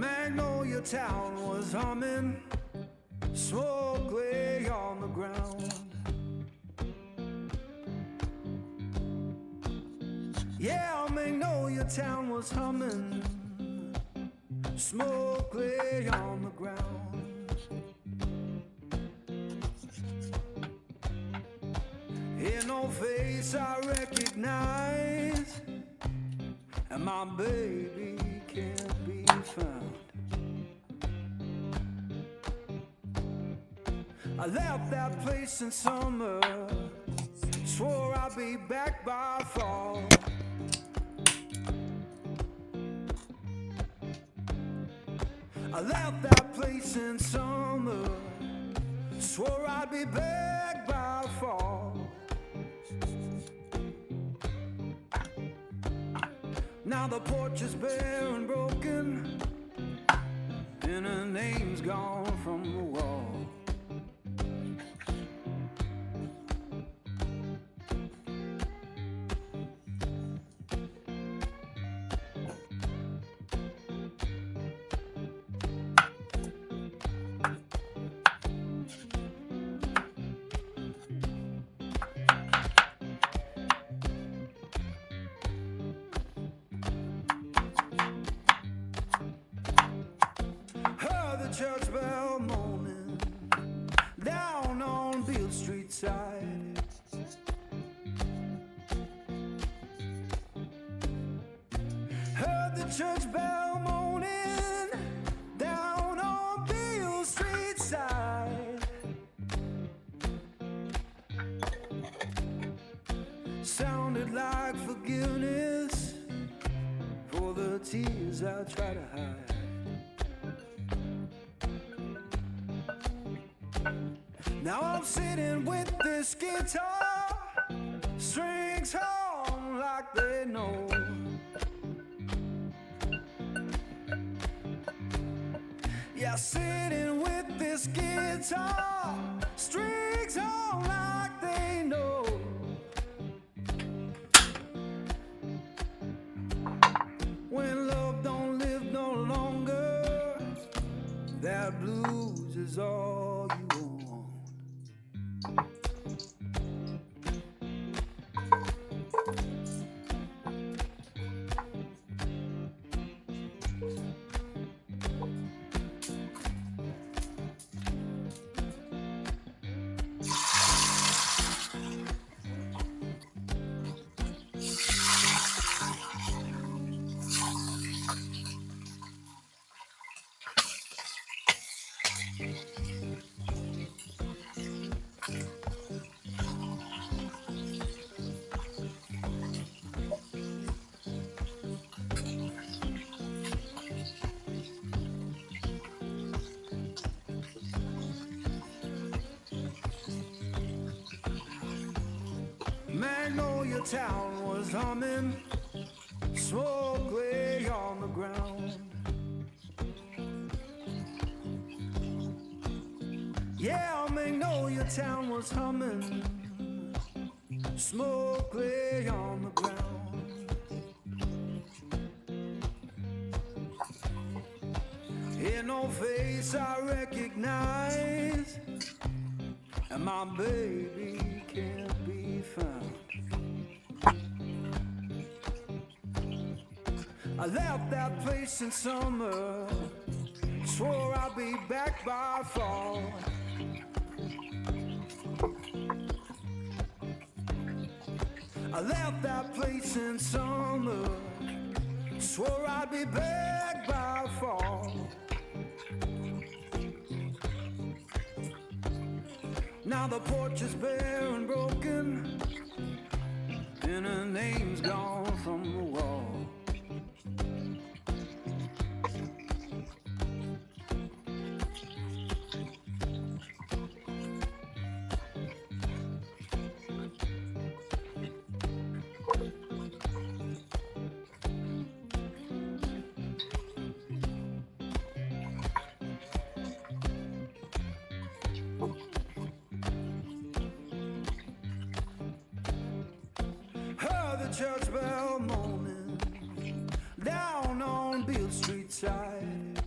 Magnolia Town was humming, smoke lay on the ground. Yeah, Magnolia Town was humming, smoke lay on the ground. Ain't no face I recognize, and my baby can't be found. I left that place in summer, swore I'd be back by fall. I left that place in summer, swore I'd be back by fall. Now the porch is bare and broken, and her name's gone from the wall. Church bell moaning down on Beale Street side. Heard the church bell moaning down on Beale Street side. Sounded like forgiveness for the tears I try to hide. Now I'm sitting with this guitar, strings hum like they know. Yeah, sitting with this guitar, strings hum like they know. When love don't live no longer, that blues is all you want. Magnolia Town was humming, smoke lay on the ground. Yeah, Magnolia Town was humming, smoke lay on the ground. Ain't no face I recognize, and my baby can't be found. I left that place in summer, swore I'd be back by fall. I left that place in summer, swore I'd be back by fall. Now the porch is bare and broken, and her name's gone from the wall. Church bell moaning down on Beale Street side.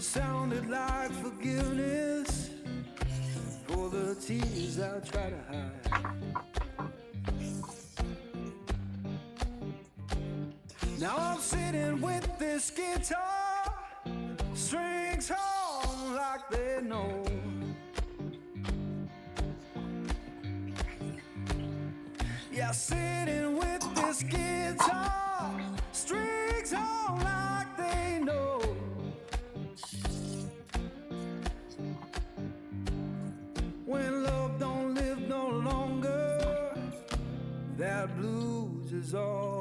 sounded like forgiveness for the tears I try to hide. Now I'm sitting with this guitar, strings on like they know. Yeah, sitting with this guitar, strings on like they know. When love don't live no longer, that blues is all